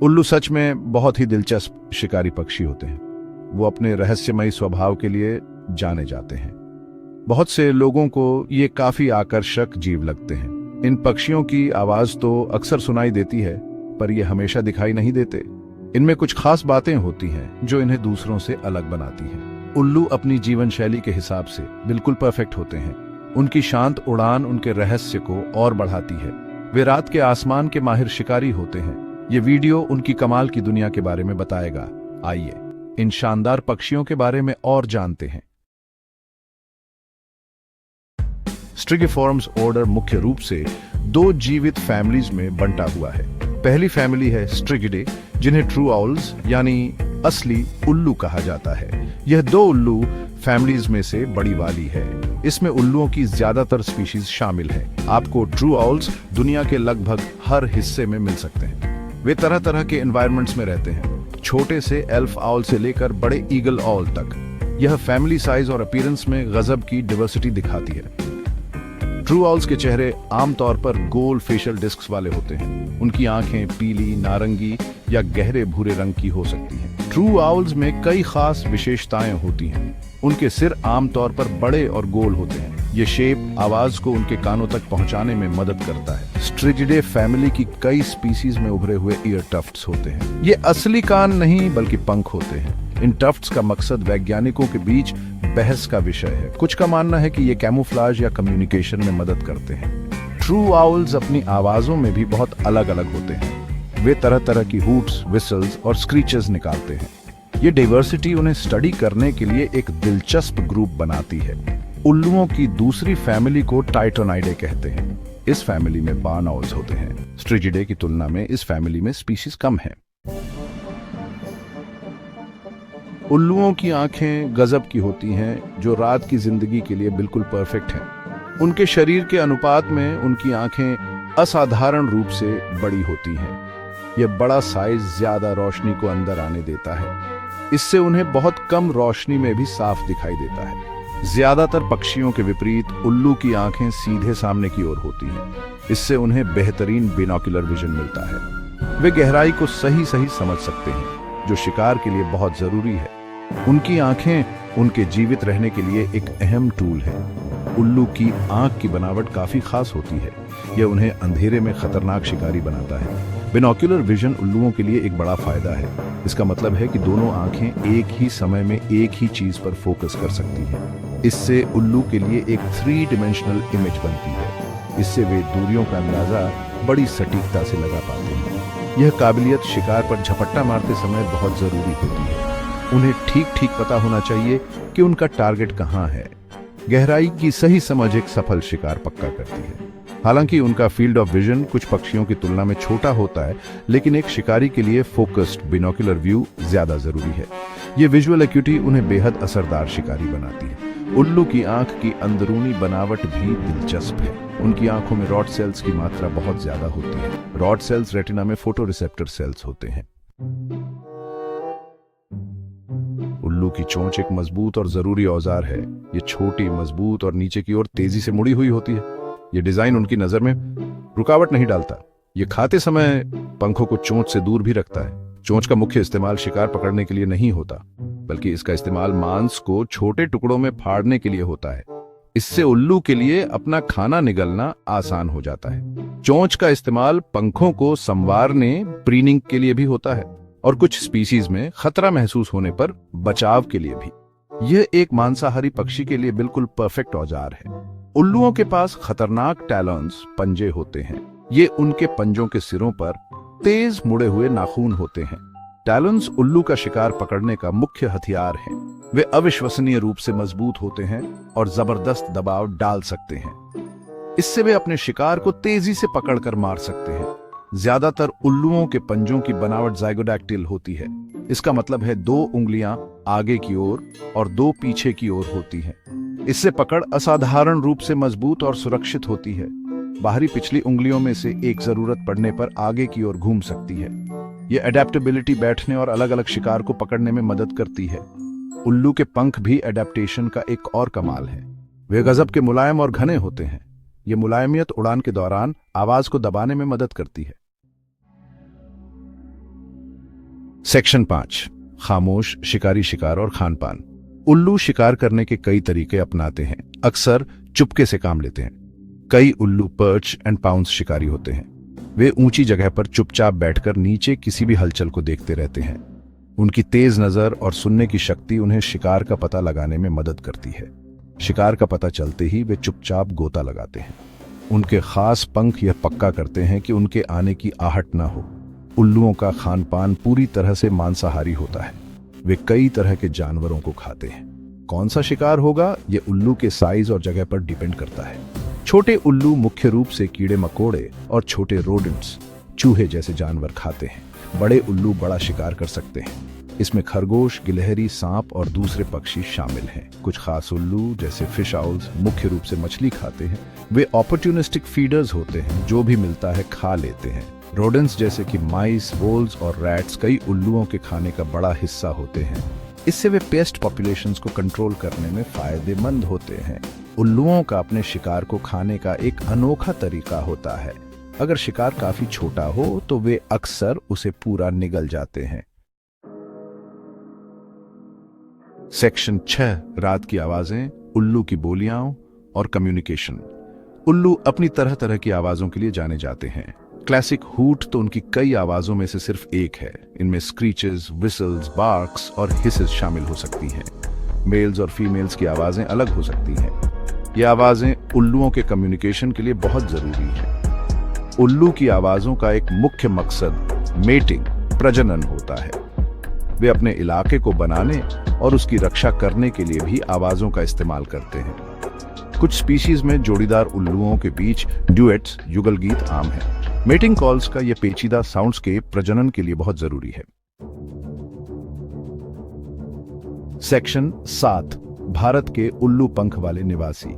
उल्लू सच में बहुत ही दिलचस्प शिकारी पक्षी होते हैं। वो अपने रहस्यमयी स्वभाव के लिए जाने जाते हैं। बहुत से लोगों को ये काफी आकर्षक जीव लगते हैं। इन पक्षियों की आवाज तो अक्सर सुनाई देती है, पर ये हमेशा दिखाई नहीं देते। इनमें कुछ खास बातें होती हैं जो इन्हें दूसरों से अलग बनाती हैं। उल्लू अपनी जीवन शैली के हिसाब से बिल्कुल परफेक्ट होते हैं। उनकी शांत उड़ान उनके रहस्य को और बढ़ाती है। वे रात के आसमान के माहिर शिकारी होते हैं। ये वीडियो उनकी कमाल की दुनिया के बारे में बताएगा। आइए इन शानदार पक्षियों के बारे में और जानते हैं। स्ट्रिगिफॉर्म्स ऑर्डर मुख्य रूप से दो जीवित फैमिलीज में बंटा हुआ है। पहली फैमिली है स्ट्रिगिडे, जिन्हें ट्रू आउल्स यानी असली उल्लू कहा जाता है। यह दो उल्लू फैमिलीज में से बड़ी वाली है। इसमें उल्लुओं की ज्यादातर स्पीशीज शामिल हैं। आपको ट्रू आउल्स दुनिया के लगभग हर हिस्से में मिल सकते हैं। वे तरह तरह के एनवायरनमेंट्स में रहते हैं, छोटे से एल्फ आउल से लेकर बड़े ईगल आउल तक। यह फैमिली साइज और अपीयरेंस में गजब की डाइवर्सिटी दिखाती है। ट्रू आउल्स के चेहरे आमतौर पर गोल फेशियल डिस्क्स वाले होते हैं। उनकी आंखें पीली, नारंगी या गहरे भूरे रंग की हो सकती हैं। ट्रू आउल्स में कई खास विशेषताएं होती हैं। उनके सिर आमतौर पर बड़े और गोल होते हैं। ये शेप आवाज को उनके कानों तक पहुंचाने में मदद करता है। स्ट्रिगिडे फैमिली की कई स्पीसीज में उभरे हुए ईयर टफ्ट्स होते हैं। ये असली कान नहीं बल्कि पंख होते हैं। इन टफ्ट्स का मकसद वैज्ञानिकों के बीच बहस का विषय है। कुछ का मानना है कि ये कैमोफ्लाज या कम्युनिकेशन में मदद करते हैं। ट्रू आउल्स अपनी आवाजों में भी बहुत अलग अलग होते हैं। वे तरह तरह की हूट्स, विसल्स और स्क्रीचेस निकालते हैं। ये डाइवर्सिटी उन्हें स्टडी करने के लिए एक दिलचस्प ग्रुप बनाती है। उल्लुओं की दूसरी फैमिली को टाइटोनाइडे कहते हैं। इस फैमिली में बार्न आउल्स होते हैं। स्ट्रिगिडे की तुलना में इस फैमिली में स्पीशीज कम है। उल्लुओं की आंखें गजब की होती हैं, जो रात की जिंदगी के लिए बिल्कुल परफेक्ट हैं। उनके शरीर के अनुपात में उनकी आंखें असाधारण रूप से बड़ी होती हैं। यह बड़ा साइज ज्यादा रोशनी को अंदर आने देता है। इससे उन्हें बहुत कम रोशनी में भी साफ दिखाई देता है। ज्यादातर पक्षियों के विपरीत उल्लू की आंखें सीधे सामने की ओर होती हैं। इससे उन्हें बेहतरीन बिनोक्युलर विजन मिलता है। वे गहराई को सही सही समझ सकते हैं, जो शिकार के लिए बहुत जरूरी है। उनकी आंखें उनके जीवित रहने के लिए एक अहम टूल है। उल्लू की आंख की बनावट काफी खास होती है। यह उन्हें अंधेरे में खतरनाक शिकारी बनाता है। बिनोक्युलर विजन उल्लुओं के लिए एक बड़ा फायदा है। इसका मतलब है कि दोनों आंखें एक ही समय में एक ही चीज पर फोकस कर सकती हैं। इससे उल्लू के लिए एक 3 डायमेंशनल इमेज बनती है। इससे वे दूरियों का अंदाजा बड़ी सटीकता से लगा पाते हैं। यह काबिलियत शिकार पर झपट्टा मारते समय बहुत जरूरी होती है। उन्हें ठीक ठीक पता होना चाहिए कि उनका टारगेट कहां है। गहराई की सही समझ एक सफल शिकार पक्का करती है। हालांकि उनका फील्ड ऑफ विजन कुछ पक्षियों की तुलना में छोटा होता है, लेकिन एक शिकारी के लिए फोकस्ड बिनोक्युलर व्यू ज्यादा जरूरी है। ये विजुअल एक्यूटी उन्हें बेहद असरदार शिकारी बनाती है। उल्लू की आंख की अंदरूनी बनावट भी दिलचस्प है। उनकी आंखों में रॉड सेल्स की मात्रा बहुत ज्यादा होती है। रॉड सेल्स रेटिना में फोटो रिसेप्टर सेल्स होते हैं। उल्लू की चोंच एक मजबूत और जरूरी औजार है। ये छोटी, मजबूत और नीचे की ओर तेजी से मुड़ी हुई होती है। ये डिजाइन उनकी नजर में रुकावट नहीं डालता। ये खाते समय पंखों को चोंच से दूर भी रखता है। चोंच का मुख्य इस्तेमाल शिकार पकड़ने के लिए नहीं होता, बल्कि इसका इस्तेमाल मांस को छोटे टुकड़ों में फाड़ने के लिए होता है। इससे उल्लू के लिए अपना खाना निगलना आसान हो जाता है। चोंच का इस्तेमाल पंखों को संवारने, प्रीनिंग के लिए भी होता है, और कुछ स्पीसीज में खतरा महसूस होने पर बचाव के लिए भी। यह एक मांसाहारी पक्षी के लिए बिल्कुल परफेक्ट औजार है। उल्लुओं के पास खतरनाक टैलन्स, पंजे होते हैं। ये उनके पंजों के सिरों पर तेज मुड़े हुए नाखून होते हैं। टैलन्स उल्लू का शिकार पकड़ने का मुख्य हथियार है। वे अविश्वसनीय रूप से मजबूत होते हैं और जबरदस्त दबाव डाल सकते हैं। इससे वे अपने शिकार को तेजी से पकड़कर मार सकते हैं। ज्यादातर उल्लुओं के पंजों की बनावट ज़ाइगोडैक्टिल होती है। इसका मतलब है 2 उंगलियां आगे की ओर और 2 पीछे की ओर होती हैं। इससे पकड़ असाधारण रूप से मजबूत और सुरक्षित होती है। बाहरी पिछली उंगलियों में से एक जरूरत पड़ने पर आगे की ओर घूम सकती है। यह एडेप्टेबिलिटी बैठने और अलग अलग शिकार को पकड़ने में मदद करती है। उल्लू के पंख भी एडेप्टेशन का एक और कमाल है। वे गजब के मुलायम और घने होते हैं। यह मुलायमियत उड़ान के दौरान आवाज को दबाने में मदद करती है। सेक्शन 5, खामोश शिकारी शिकार और खान पान। उल्लू शिकार करने के कई तरीके अपनाते हैं, अक्सर चुपके से काम लेते हैं। कई उल्लू पर्च एंड पाउंस शिकारी होते हैं। वे ऊंची जगह पर चुपचाप बैठकर नीचे किसी भी हलचल को देखते रहते हैं। उनकी तेज नजर और सुनने की शक्ति उन्हें शिकार का पता लगाने में मदद करती है। शिकार का पता चलते ही वे चुपचाप गोता लगाते हैं। उनके खास पंख यह पक्का करते हैं कि उनके आने की आहट न हो। उल्लुओं का खान पान पूरी तरह से मांसाहारी होता है। वे कई तरह के जानवरों को खाते हैं। कौन सा शिकार होगा यह उल्लू के साइज और जगह पर डिपेंड करता है। छोटे उल्लू मुख्य रूप से कीड़े मकोड़े और छोटे रोडेंट्स, चूहे जैसे जानवर खाते हैं। बड़े उल्लू बड़ा शिकार कर सकते हैं। इसमें खरगोश, गिलहरी, सांप और दूसरे पक्षी शामिल हैं। कुछ खास उल्लू जैसे फिश आउल्स मुख्य रूप से मछली खाते हैं। वे ऑपर्च्युनिस्टिक फीडर्स होते हैं, जो भी मिलता है खा लेते हैं। रोडेंट्स जैसे कि माइस, वोल्स और रैट्स कई उल्लुओं के खाने का बड़ा हिस्सा होते हैं। इससे वे पेस्ट पॉपुलेशंस को कंट्रोल करने में फायदेमंद होते हैं। उल्लुओं का अपने शिकार को खाने का एक अनोखा तरीका होता है। अगर शिकार काफी छोटा हो तो वे अक्सर उसे पूरा निगल जाते हैं। सेक्शन 6, रात की आवाजें, उल्लू की बोलियां और कम्युनिकेशन। उल्लू अपनी तरह तरह की आवाजों के लिए जाने जाते हैं। क्लासिक हूट तो उनकी कई आवाजों में से सिर्फ एक है। इनमें स्क्रीचेस, विसल्स, बार्क्स और हिसेस शामिल हो सकती हैं। मेल्स और फीमेल्स की आवाजें अलग हो सकती हैं। ये आवाजें उल्लुओं के कम्युनिकेशन के लिए बहुत जरूरी हैं। उल्लू की आवाजों का एक मुख्य मकसद मेटिंग, प्रजनन होता है। वे अपने इलाके को बनाने और उसकी रक्षा करने के लिए भी आवाजों का इस्तेमाल करते हैं। कुछ स्पीशीज में जोड़ीदार उल्लुओं के बीच ड्यूएट्स, युगल गीत आम है। मेटिंग कॉल्स का यह पेचीदा साउंडस्केप प्रजनन के लिए बहुत जरूरी है। सेक्शन 7, भारत के उल्लू पंख वाले निवासी।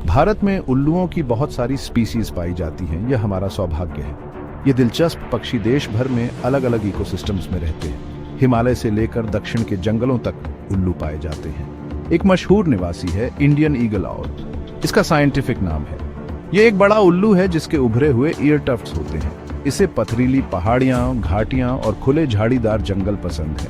भारत में उल्लुओं की बहुत सारी स्पीसीज पाई जाती हैं। यह हमारा सौभाग्य है। ये दिलचस्प पक्षी देश भर में अलग अलग इकोसिस्टम्स में रहते हैं। हिमालय से लेकर दक्षिण के जंगलों तक उल्लू पाए जाते हैं। एक मशहूर निवासी है इंडियन ईगल आउल। इसका साइंटिफिक नाम है। यह एक बड़ा उल्लू है जिसके उभरे हुए ईयर टफ्ट्स होते हैं। इसे पथरीली पहाड़ियां, घाटियां और खुले झाड़ीदार जंगल पसंद है।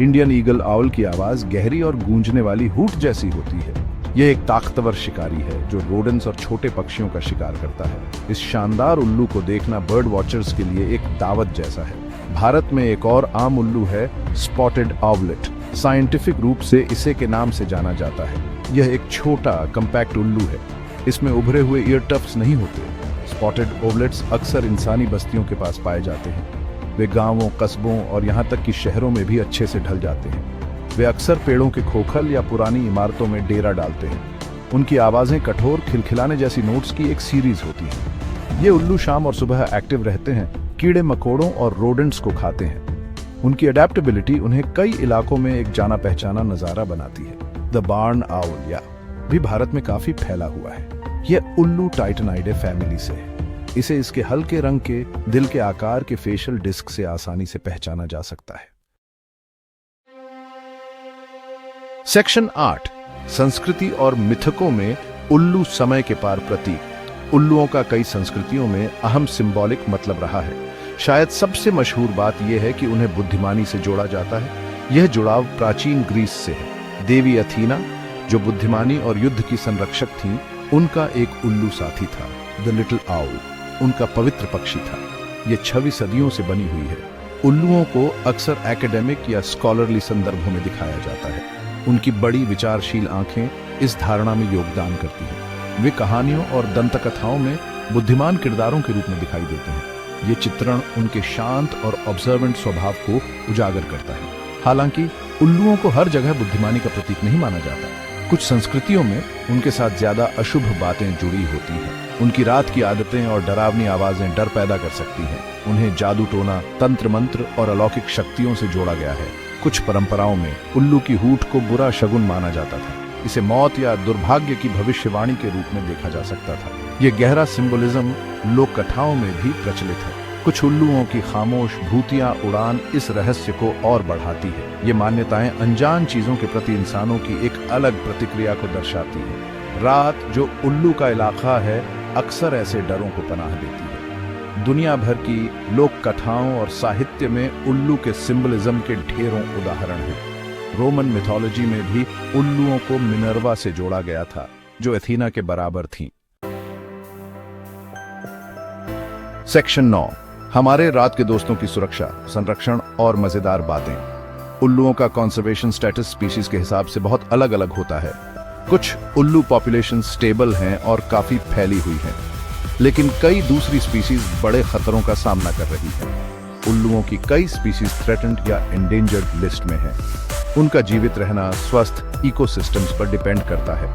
इंडियन ईगल आउल की आवाज गहरी और गूंजने वाली हूट जैसी होती है। यह एक ताकतवर शिकारी है जो रोडेंट्स और छोटे पक्षियों का शिकार करता है। इस शानदार उल्लू को देखना बर्ड वॉचर्स के लिए एक दावत जैसा है। भारत में एक और आम उल्लू है स्पॉटेड आउवलेट। साइंटिफिक रूप से इसे के नाम से जाना जाता है। यह एक छोटा कंपैक्ट उल्लू है। इसमें उभरे हुए ईयर टफ्ट्स नहीं होते। स्पॉटेड ओवलेट्स अक्सर इंसानी बस्तियों के पास पाए जाते हैं। वे गांवों, कस्बों और यहां तक कि शहरों में भी अच्छे से ढल जाते हैं। वे अक्सर पेड़ों के खोखल या पुरानी इमारतों में डेरा डालते हैं। उनकी आवाजें कठोर, खिलखिलाने जैसी नोट्स की एक सीरीज होती है। ये उल्लू शाम और सुबह एक्टिव रहते हैं, कीड़े मकोड़ों और रोडेंट्स को खाते हैं। उनकी अडेप्टेबिलिटी उन्हें कई इलाकों में एक जाना पहचाना नजारा बनाती है। द बार्न आउल या भी भारत में काफी फैला हुआ है। यह उल्लू टाइटनाइडे फैमिली से है। इसे इसके हल्के रंग के, दिल के आकार के फेशियल डिस्क से आसानी से पहचाना जा सकता है। सेक्शन 8, संस्कृति और मिथकों में उल्लू समय के पार प्रतीक। उल्लुओं का कई संस्कृतियों में अहम सिंबॉलिक मतलब रहा है। शायद सबसे मशहूर बात यह है कि उन्हें बुद्धिमानी से जोड़ा जाता है। यह जुड़ाव प्राचीन ग्रीस से है। देवी अथीना, जो बुद्धिमानी और युद्ध की संरक्षक थीं, उनका एक उल्लू साथी था, द लिटिल आउल, उनका पवित्र पक्षी था। यह 6वीं सदियों से बनी हुई है। उल्लुओं को अक्सर एकेडमिक या स्कॉलरली संदर्भों में दिखाया जाता है। उनकी बड़ी विचारशील आंखें इस धारणा में योगदान करती हैं। वे कहानियों और दंतकथाओं में बुद्धिमान किरदारों के रूप में दिखाई देते हैं। ये चित्रण उनके शांत और ऑब्जर्वेंट स्वभाव को उजागर करता है। हालांकि उल्लुओं को हर जगह बुद्धिमानी का प्रतीक नहीं माना जाता। कुछ संस्कृतियों में उनके साथ ज्यादा अशुभ बातें जुड़ी होती हैं। उनकी रात की आदतें और डरावनी आवाजें डर पैदा कर सकती हैं। उन्हें जादू टोना, तंत्र मंत्र और अलौकिक शक्तियों से जोड़ा गया है। कुछ परंपराओं में उल्लू की हूट को बुरा शगुन माना जाता था। इसे मौत या दुर्भाग्य की भविष्यवाणी के रूप में देखा जा सकता था। यह गहरा सिंबोलिज्म लोक कथाओं में भी प्रचलित है। कुछ उल्लुओं की खामोश भूतिया उड़ान इस रहस्य को और बढ़ाती है। ये मान्यताएं अनजान चीजों के प्रति इंसानों की एक अलग प्रतिक्रिया को दर्शाती है। रात, जो उल्लू का इलाका है, अक्सर ऐसे डरों को पनाह देती है। दुनिया भर की लोक कथाओं और साहित्य में उल्लू के सिंबलिज्म के ढेरों उदाहरण हैं। रोमन मिथोलॉजी में भी उल्लुओं को मिनर्वा से जोड़ा गया था, जो एथीना के बराबर थीं। सेक्शन 9, हमारे रात के दोस्तों की सुरक्षा, संरक्षण और मजेदार बातें। उल्लुओं का कंजर्वेशन स्टेटस स्पीशीज के हिसाब से बहुत अलग अलग होता है। कुछ उल्लू पॉपुलेशन स्टेबल हैं और काफी फैली हुई हैं, लेकिन कई दूसरी स्पीशीज बड़े खतरों का सामना कर रही हैं। उल्लुओं की कई स्पीशीज थ्रेटेंड या एंडेंजर्ड लिस्ट में हैं। उनका जीवित रहना स्वस्थ इकोसिस्टम्स पर डिपेंड करता है।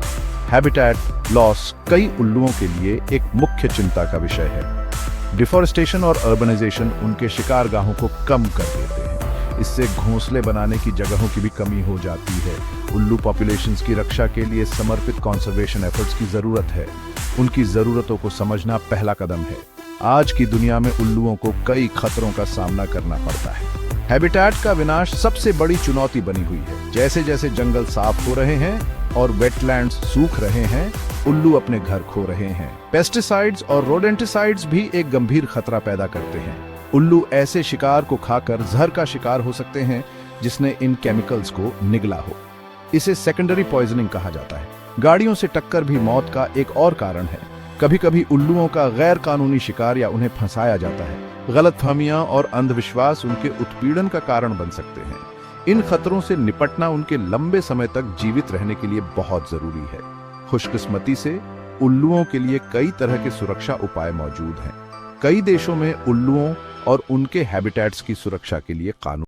हैबिटेट लॉस कई उल्लुओं के लिए एक मुख्य चिंता का विषय है। डिफॉरेस्टेशन और अर्बनाइजेशन उनके शिकारगाहों को कम कर देते हैं। इससे घोंसले बनाने की जगहों की भी कमी हो जाती है। उल्लू पॉपुलेशंस की रक्षा के लिए समर्पित कंजर्वेशन एफर्ट्स की जरूरत है। उनकी जरूरतों को समझना पहला कदम है। आज की दुनिया में उल्लुओं को कई खतरों का सामना करना पड़ता है। हैबिटेट का विनाश सबसे बड़ी चुनौती बनी हुई है। जैसे जैसे जंगल साफ हो रहे हैं और वेटलैंड्स सूख रहे हैं, उल्लू अपने घर खो रहे हैं। पेस्टिसाइड्स और रोडेंटिसाइड्स भी एक गंभीर खतरा पैदा करते हैं। उल्लू ऐसे शिकार को खाकर जहर का शिकार हो सकते हैं जिसने इन केमिकल्स को निगला हो। इसे सेकेंडरी पॉइजनिंग कहा जाता है। गाड़ियों से टक्कर भी मौत का एक और कारण है। कभी कभी उल्लुओं का गैर कानूनी शिकार या उन्हें फंसाया जाता है। गलतफहमियां और अंधविश्वास उनके उत्पीड़न का कारण बन सकते हैं। इन खतरों से निपटना उनके लंबे समय तक जीवित रहने के लिए बहुत जरूरी है। खुशकिस्मती से उल्लुओं के लिए कई तरह के सुरक्षा उपाय मौजूद हैं। कई देशों में उल्लुओं और उनके हैबिटेट्स की सुरक्षा के लिए कानून